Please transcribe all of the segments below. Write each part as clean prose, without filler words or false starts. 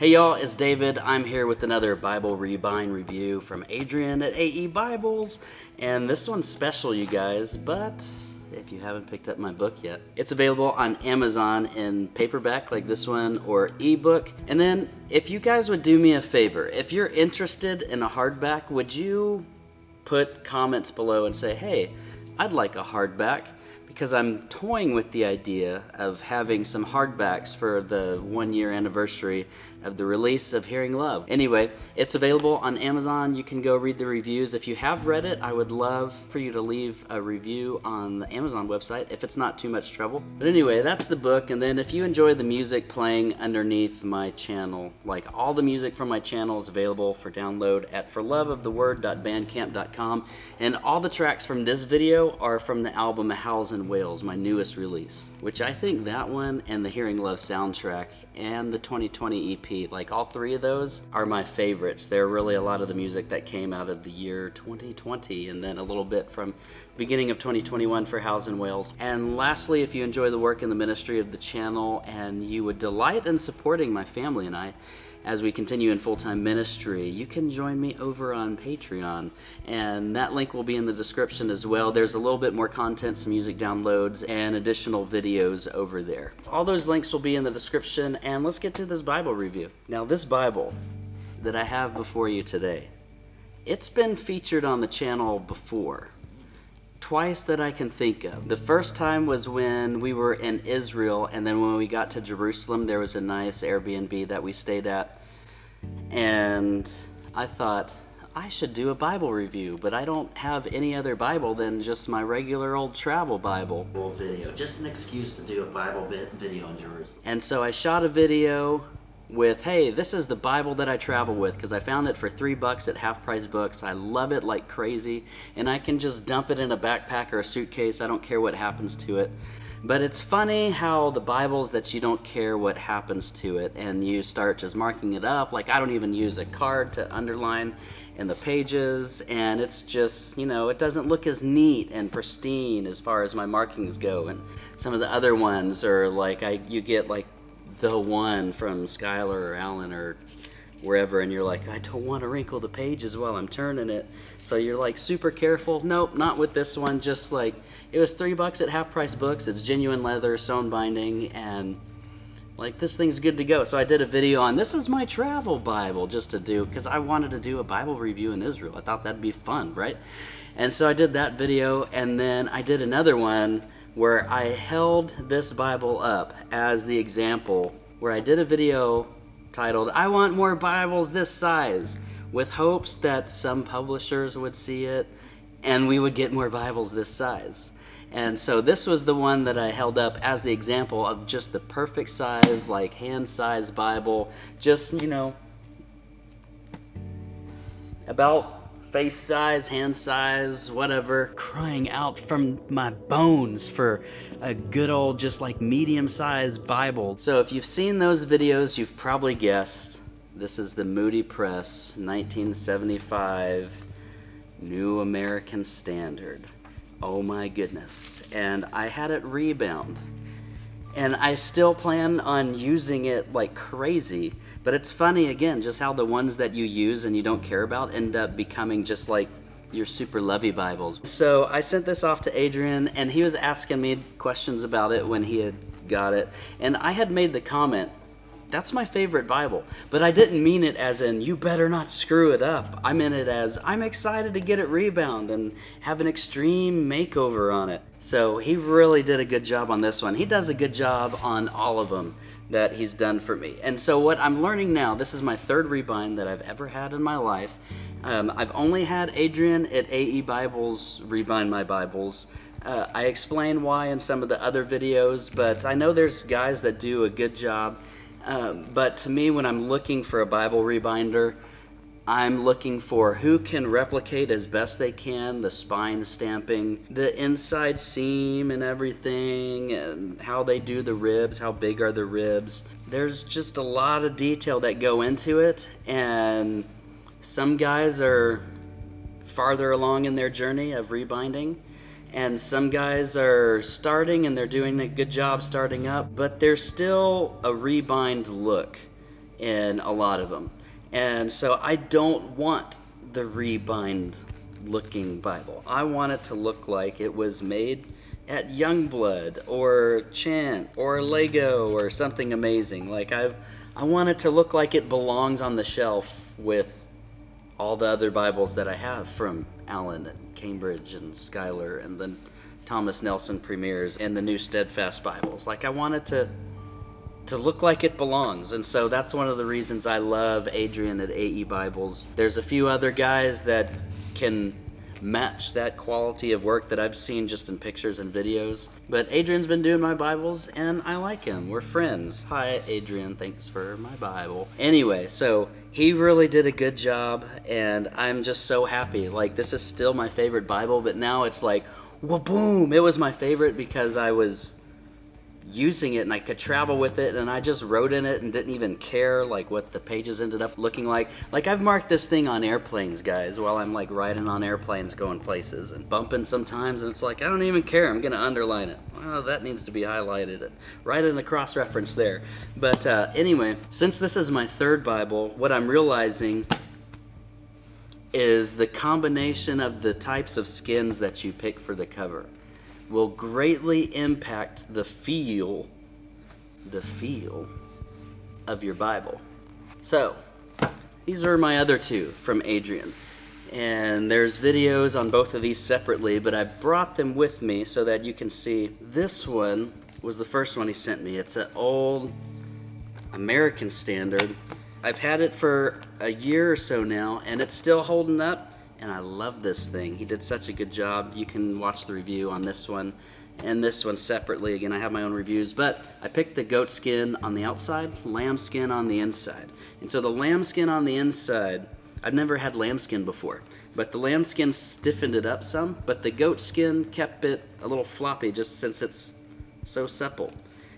Hey y'all, it's David. I'm here with another Bible Rebind review from Adrian at AE Bibles. And this one's special, you guys, but if you haven't picked up my book yet, it's available on Amazon in paperback like this one or ebook. And then if you guys would do me a favor, if you're interested in a hardback, would you put comments below and say, hey, I'd like a hardback? Because I'm toying with the idea of having some hardbacks for the 1-year anniversary of the release of Hearing Love. Anyway, it's available on Amazon. You can go read the reviews. If you have read it, I would love for you to leave a review on the Amazon website if it's not too much trouble. But anyway, that's the book. And then if you enjoy the music playing underneath my channel, like all the music from my channel is available for download at forloveoftheword.bandcamp.com. And all the tracks from this video are from the album A Howls in Wales, my newest release, which I think that one and the Hearing Love soundtrack and the 2020 EP, like all three of those are my favorites. They're really a lot of the music that came out of the year 2020 and then a little bit from beginning of 2021 for Howls in Wales. And lastly, if you enjoy the work and the ministry of the channel and you would delight in supporting my family and I as we continue in full-time ministry, you can join me over on Patreon, and that link will be in the description as well. There's a little bit more content, some music downloads, and additional videos over there. All those links will be in the description, and let's get to this Bible review. Now, this Bible that I have before you today, it's been featured on the channel before. Twice that I can think of. The first time was when we were in Israel, and then when we got to Jerusalem, there was a nice Airbnb that we stayed at, and I thought I should do a Bible review, but I don't have any other Bible than just my regular old travel Bible video. Just an excuse to do a Bible video in Jerusalem. And so I shot a video with, hey, this is the Bible that I travel with, because I found it for $3 at Half Price Books. I love it like crazy, and I can just dump it in a backpack or a suitcase. I don't care what happens to it. But it's funny how the Bibles that you don't care what happens to it, and you start just marking it up. Like, I don't even use a card to underline in the pages, and it's just, you know, it doesn't look as neat and pristine as far as my markings go. And some of the other ones are like, you get like the one from Skylar or Alan or wherever, and you're like, I don't want to wrinkle the pages while I'm turning it, so you're like super careful. Nope, not with this one. Just like, it was $3 at Half Price Books. It's genuine leather, sewn binding, and like, this thing's good to go. So I did a video on, this is my travel Bible, just to do, because I wanted to do a Bible review in Israel. I thought that'd be fun, right? And so I did that video, and then I did another one where I held this Bible up as the example, where I did a video titled, I want more Bibles this size, with hopes that some publishers would see it and we would get more Bibles this size. And so this was the one that I held up as the example of just the perfect size, like hand-sized Bible, just, you know, about face size, hand size, whatever. Crying out from my bones for a good old, just like medium-sized Bible. So if you've seen those videos, you've probably guessed this is the Moody Press 1975 New American Standard. Oh my goodness. And I had it rebound. And I still plan on using it like crazy. But it's funny, again, just how the ones that you use and you don't care about end up becoming just like your super lovey Bibles. So I sent this off to Adrian, and he was asking me questions about it when he had got it. And I had made the comment, that's my favorite Bible. But I didn't mean it as in, you better not screw it up. I meant it as, I'm excited to get it rebound and have an extreme makeover on it. So he really did a good job on this one. He does a good job on all of them that he's done for me. And so what I'm learning now, this is my third rebind that I've ever had in my life. I've only had Adrian at AE Bibles rebind my Bibles. I explain why in some of the other videos, but I know there's guys that do a good job. But to me, when I'm looking for a Bible rebinder, I'm looking for who can replicate as best they can the spine stamping, the inside seam and everything, and how they do the ribs, how big are the ribs. There's just a lot of detail that go into it, and some guys are farther along in their journey of rebinding, and some guys are starting and they're doing a good job starting up, but there's still a rebind look in a lot of them. And so I don't want the Rebind looking Bible. I want it to look like it was made at Youngblood or Chant or Lego or something amazing. Like I want it to look like it belongs on the shelf with all the other Bibles that I have from Allen and Cambridge and Schuyler and the Thomas Nelson Premiers and the New Steadfast Bibles. Like I want it to look like it belongs. And so that's one of the reasons I love Adrian at AE Bibles. There's a few other guys that can match that quality of work that I've seen just in pictures and videos. But Adrian's been doing my Bibles and I like him. We're friends. Hi Adrian, thanks for my Bible. Anyway, so he really did a good job and I'm just so happy. Like this is still my favorite Bible, but now it's like, whoa, boom! It was my favorite because I was using it and I could travel with it and I just wrote in it and didn't even care like what the pages ended up looking like. Like I've marked this thing on airplanes, guys, while I'm like riding on airplanes going places and bumping sometimes, and it's like I don't even care. I'm gonna underline it. Well, that needs to be highlighted. Write in a cross reference there. But anyway, since this is my third Bible, what I'm realizing is the combination of the types of skins that you pick for the cover will greatly impact the feel of your Bible. So, these are my other two from Adrian. And there's videos on both of these separately, but I brought them with me so that you can see. This one was the first one he sent me. It's an old American Standard. I've had it for a year or so now, and it's still holding up. And I love this thing. He did such a good job. You can watch the review on this one and this one separately. Again, I have my own reviews, but I picked the goat skin on the outside, lamb skin on the inside. And so the lamb skin on the inside, I've never had lamb skin before, but the lamb skin stiffened it up some, but the goat skin kept it a little floppy just since it's so supple.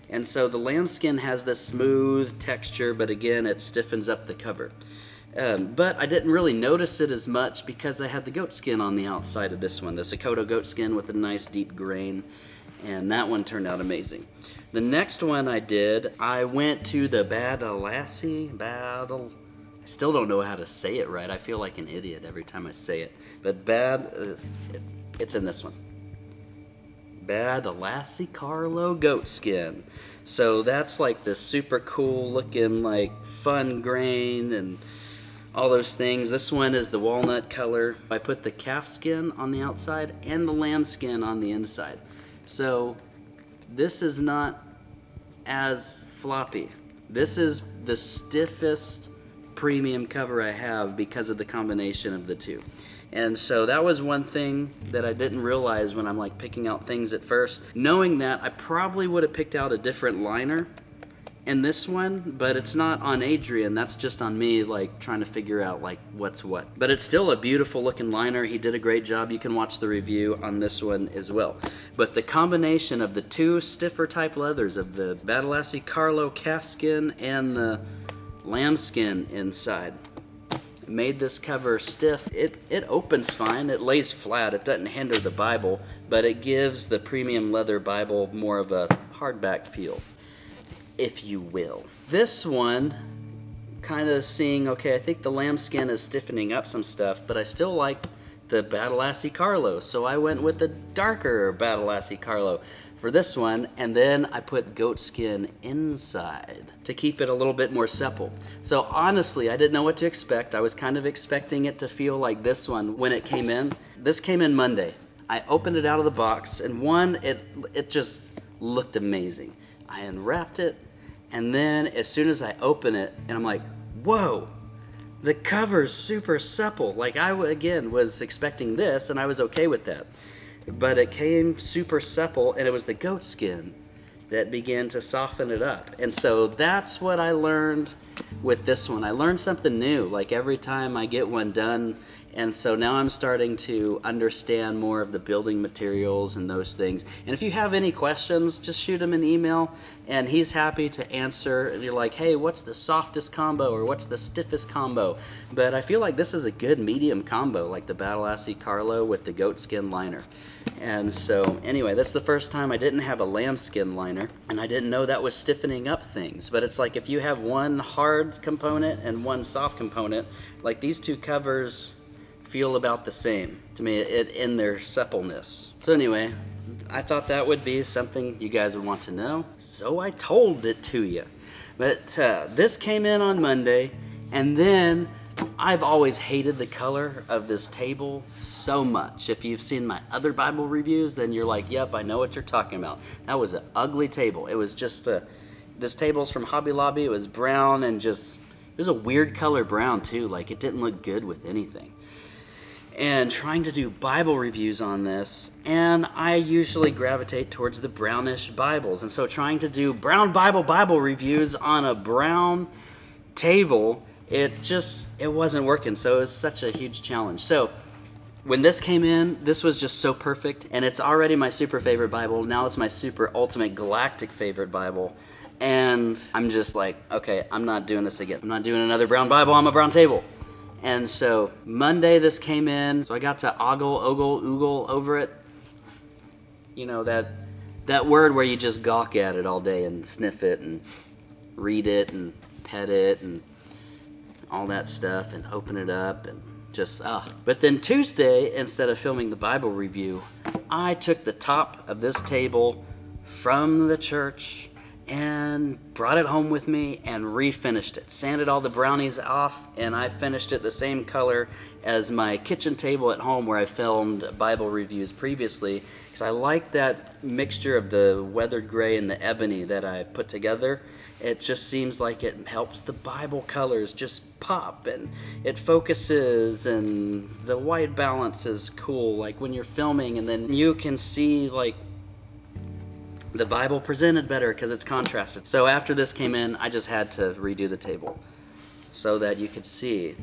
And so the lamb skin has this smooth texture, but again, it stiffens up the cover. But I didn't really notice it as much because I had the goat skin on the outside of this one, the Sakota goat skin with a nice deep grain, and that one turned out amazing. The next one I did, I went to the Badalassi, I still don't know how to say it right. I feel like an idiot every time I say it, but it's in this one. Badalassi Carlo goat skin. So that's like the super cool looking like fun grain and all those things. This one is the walnut color. I put the calf skin on the outside and the lamb skin on the inside. So this is not as floppy. This is the stiffest premium cover I have because of the combination of the two. And so that was one thing that I didn't realize when I'm like picking out things at first. Knowing that, I probably would have picked out a different liner in this one, but it's not on Adrian. That's just on me, like trying to figure out like what's what. But it's still a beautiful looking liner. He did a great job. You can watch the review on this one as well. But the combination of the two stiffer type leathers of the Badalassi Carlo calfskin and the lambskin inside made this cover stiff. It opens fine, it lays flat, it doesn't hinder the Bible, but it gives the premium leather Bible more of a hardback feel, if you will. This one, kind of seeing, okay, I think the lambskin is stiffening up some stuff, but I still like the Badalassi Carlo, so I went with the darker Badalassi Carlo for this one, and then I put goat skin inside to keep it a little bit more supple. So honestly, I didn't know what to expect. I was kind of expecting it to feel like this one when it came in. This came in Monday. I opened it out of the box, and one, it just looked amazing. I unwrapped it, and then as soon as I open it, and I'm like, whoa, the cover's super supple. Like I, again, was expecting this, and I was okay with that. But it came super supple, and it was the goat skin that began to soften it up. And so that's what I learned with this one. I learned something new. Like every time I get one done And so now I'm starting to understand more of the building materials and those things. And if you have any questions, just shoot him an email and he's happy to answer. And you're like, hey, what's the softest combo or what's the stiffest combo? But I feel like this is a good medium combo, like the Badalassi Carlo with the goatskin liner. And so anyway, that's the first time I didn't have a lambskin liner, and I didn't know that was stiffening up things. But it's like if you have one hard component and one soft component, like these two covers feel about the same to me in their suppleness. So anyway, I thought that would be something you guys would want to know, so I told it to you. But this came in on Monday, and then I've always hated the color of this table so much. If you've seen my other Bible reviews, then you're like, yep, I know what you're talking about. That was an ugly table. It was just this table's from Hobby Lobby. It was brown and just, it was a weird color brown too. Like it didn't look good with anything. And trying to do Bible reviews on this, and I usually gravitate towards the brownish Bibles. And so trying to do brown Bible reviews on a brown table, it wasn't working. So it was such a huge challenge. So when this came in, this was just so perfect, and it's already my super favorite Bible. Now it's my super ultimate galactic favorite Bible. And I'm just like, okay, I'm not doing this again. I'm not doing another brown Bible on a brown table. And so Monday this came in, so I got to ogle over it. You know, that word where you just gawk at it all day and sniff it and read it and pet it and all that stuff and open it up and just, But then Tuesday, instead of filming the Bible review, I took the top of this table from the church and brought it home with me and refinished it. Sanded all the brownies off, and I finished it the same color as my kitchen table at home where I filmed Bible reviews previously, because I like that mixture of the weathered gray and the ebony that I put together. It just seems like it helps the Bible colors just pop, and it focuses, and the white balance is cool, like when you're filming, and then you can see like the Bible presented better because it's contrasted. So after this came in, I just had to redo the table so that you could see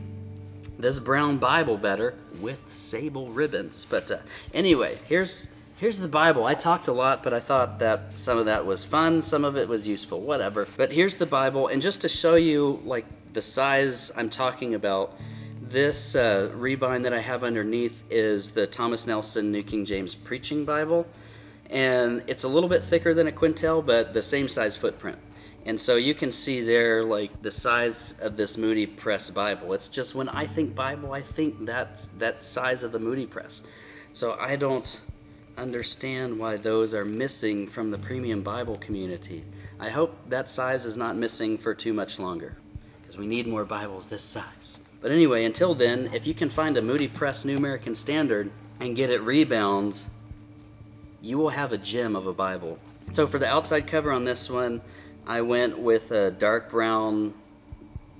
this brown Bible better with sable ribbons. But anyway, here's the Bible. I talked a lot, but I thought that some of that was fun, some of it was useful, whatever. But here's the Bible, and just to show you like the size I'm talking about, this Rebind that I have underneath is the Thomas Nelson New King James Preaching Bible. And it's a little bit thicker than a Quintel, but the same size footprint. And so you can see there like the size of this Moody Press Bible. It's just when I think Bible, I think that size of the Moody Press. So I don't understand why those are missing from the premium Bible community. I hope that size is not missing for too much longer, because we need more Bibles this size. But anyway, until then, if you can find a Moody Press New American Standard and get it rebound, you will have a gem of a Bible. So for the outside cover on this one, I went with a dark brown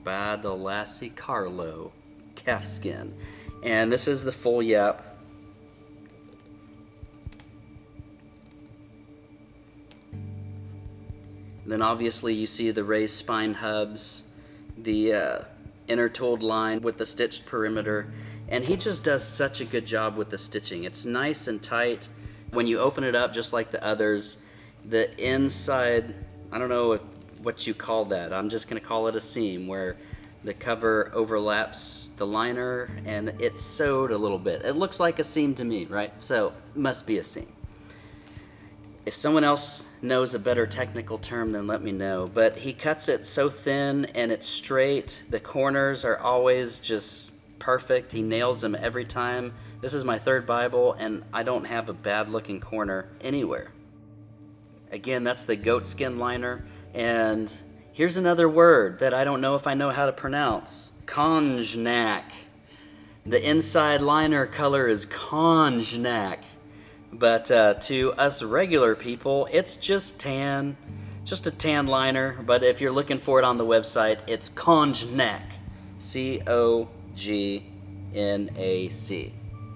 Badalassi Carlo calfskin. And this is the full yap. Then obviously you see the raised spine hubs, the inner-tooled line with the stitched perimeter. And he just does such a good job with the stitching. It's nice and tight. When you open it up, just like the others, the inside, I don't know what you call that. I'm just going to call it a seam, where the cover overlaps the liner and it's sewed a little bit. It looks like a seam to me, right? So it must be a seam. If someone else knows a better technical term, then let me know. But he cuts it so thin and it's straight. The corners are always just perfect. He nails them every time. This is my third Bible, and I don't have a bad-looking corner anywhere. Again, that's the goatskin liner. And here's another word that I don't know if I know how to pronounce. Cognac. The inside liner color is cognac. But to us regular people, it's just tan. Just a tan liner. But if you're looking for it on the website, it's cognac. C-O-G-N-A-C.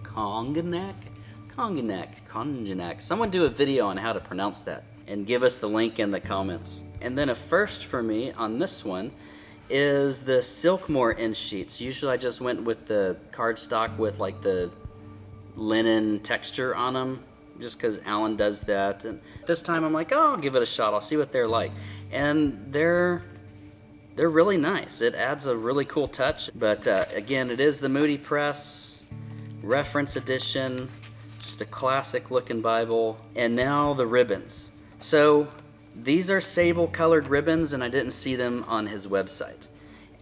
Cognac? Cognac. Someone do a video on how to pronounce that and give us the link in the comments. And then a first for me on this one is the Silkmore end sheets. Usually I just went with the cardstock with like the linen texture on them, just because Alan does that. And this time I'm like, oh, I'll give it a shot. I'll see what they're like. And they're really nice. It adds a really cool touch. But again, it is the Moody Press reference edition, just a classic looking Bible. And now the ribbons. So these are sable colored ribbons, and I didn't see them on his website.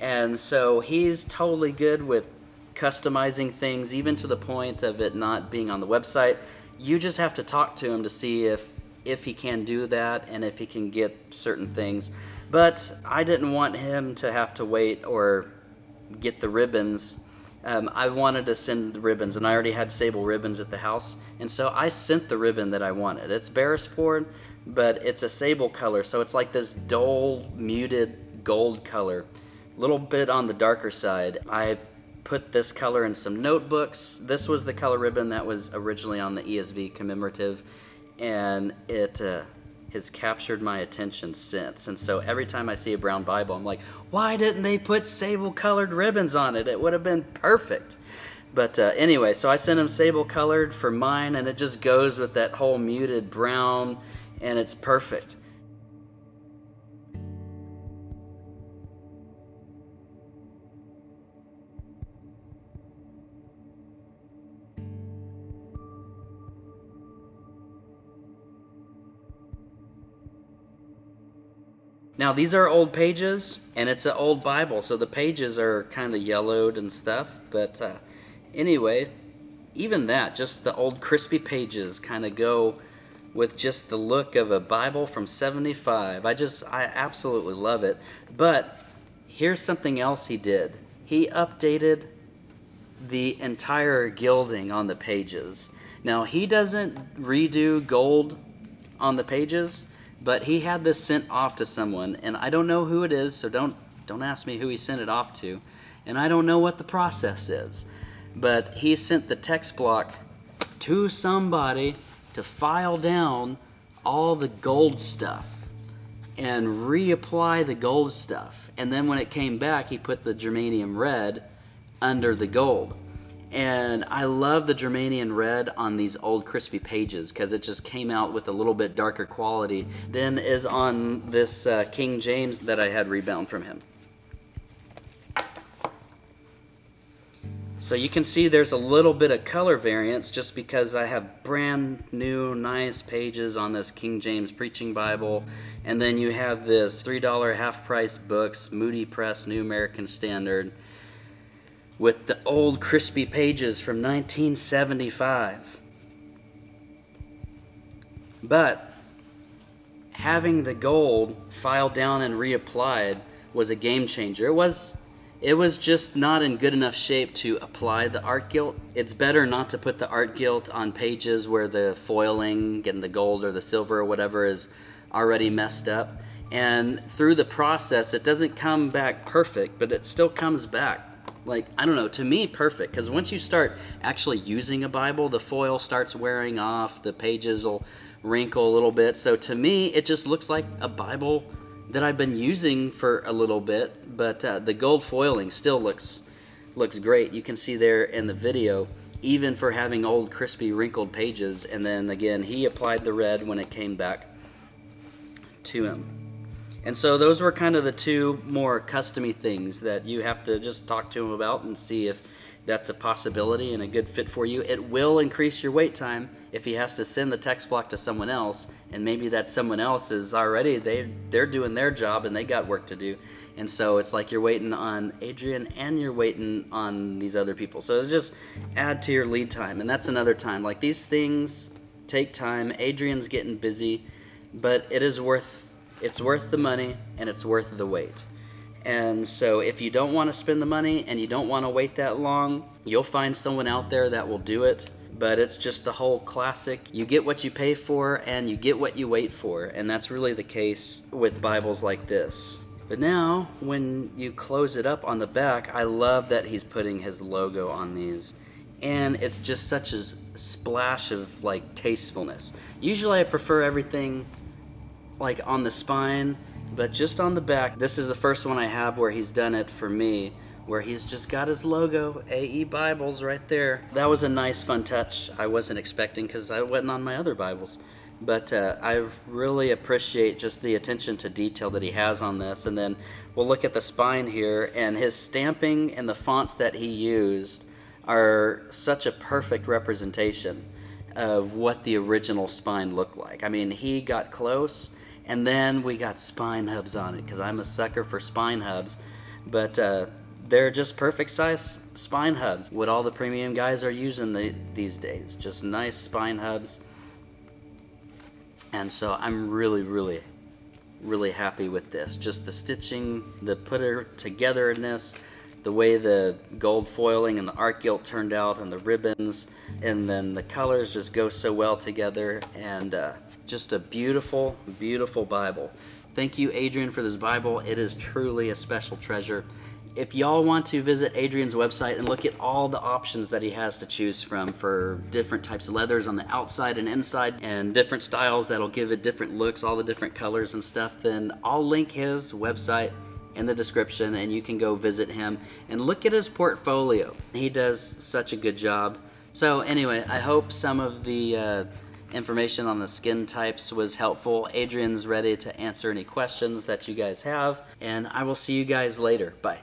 And so he's totally good with customizing things, even to the point of it not being on the website. You just have to talk to him to see if he can do that and if he can get certain things. But I didn't want him to have to wait or get the ribbons. I wanted to send the ribbons, and I already had sable ribbons at the house, and so I sent the ribbon that I wanted. It's Beresford, but it's a sable color, so it's like this dull, muted gold color, a little bit on the darker side. I put this color in some notebooks. This was the color ribbon that was originally on the ESV commemorative, and it has captured my attention since. And so every time I see a brown Bible, I'm like, why didn't they put sable colored ribbons on it? It would have been perfect. But anyway, so I sent him sable colored for mine, and it just goes with that whole muted brown, and it's perfect. Now these are old pages, and it's an old Bible, so the pages are kind of yellowed and stuff, but anyway, even that, just the old crispy pages kind of go with just the look of a Bible from '75. I absolutely love it. But here's something else he did. He updated the entire gilding on the pages. Now he doesn't redo gold on the pages, but he had this sent off to someone, and I don't know who it is, so don't ask me who he sent it off to, and I don't know what the process is. But he sent the text block to somebody to file down all the gold stuff and reapply the gold stuff. And then when it came back, he put the germanium red under the gold. And I love the germanium red on these old crispy pages because it just came out with a little bit darker quality than is on this King James that I had rebound from him. So you can see there's a little bit of color variance just because I have brand new nice pages on this King James Preaching Bible, and then you have this $3 half price books, Moody Press New American Standard, with the old crispy pages from 1975. But having the gold filed down and reapplied was a game changer. It was just not in good enough shape to apply the art gilt. It's better not to put the art gilt on pages where the foiling and the gold or the silver or whatever is already messed up. And through the process, it doesn't come back perfect, but it still comes back, like, I don't know, to me perfect. Because once you start actually using a Bible, the foil starts wearing off, the pages will wrinkle a little bit. So to me, it just looks like a Bible that I've been using for a little bit, but the gold foiling still looks great. You can see there in the video, even for having old crispy wrinkled pages. And then again, he applied the red when it came back to him. And so those were kind of the two more custom-y things that you have to just talk to him about and see if that's a possibility and a good fit for you. It will increase your wait time if he has to send the text block to someone else, and maybe that someone else is already, they're doing their job and they got work to do. And so it's like you're waiting on Adrian and you're waiting on these other people. So just add to your lead time, and that's another time. Like, these things take time. Adrian's getting busy, but it's worth the money and it's worth the wait. And so if you don't want to spend the money and you don't want to wait that long, you'll find someone out there that will do it. But it's just the whole classic, you get what you pay for and you get what you wait for. And that's really the case with Bibles like this. But now, when you close it up on the back, I love that he's putting his logo on these. And it's just such a splash of, like, tastefulness. Usually I prefer everything like on the spine But just on the back, this is the first one I have where he's done it for me, where he's just got his logo, AE Bibles, right there. That was a nice, fun touch I wasn't expecting because I wasn't on my other Bibles. But I really appreciate just the attention to detail that he has on this. And then we'll look at the spine here, and his stamping and the fonts that he used are such a perfect representation of what the original spine looked like. I mean, he got close, and then we got spine hubs on it because I'm a sucker for spine hubs. But they're just perfect size spine hubs, what all the premium guys are using these days. Just nice spine hubs. And so I'm really happy with this. Just the stitching, the put it togetherness, the way the gold foiling and the art gilt turned out, and the ribbons, and then the colors just go so well together, and just a beautiful, beautiful Bible. Thank you, Adrian, for this Bible. It is truly a special treasure. If y'all want to visit Adrian's website and look at all the options that he has to choose from for different types of leathers on the outside and inside, and different styles that'll give it different looks, all the different colors and stuff, then I'll link his website in the description, and you can go visit him and look at his portfolio. He does such a good job. So anyway, I hope some of the information on the skin types was helpful. Adrian's ready to answer any questions that you guys have, and I will see you guys later. Bye.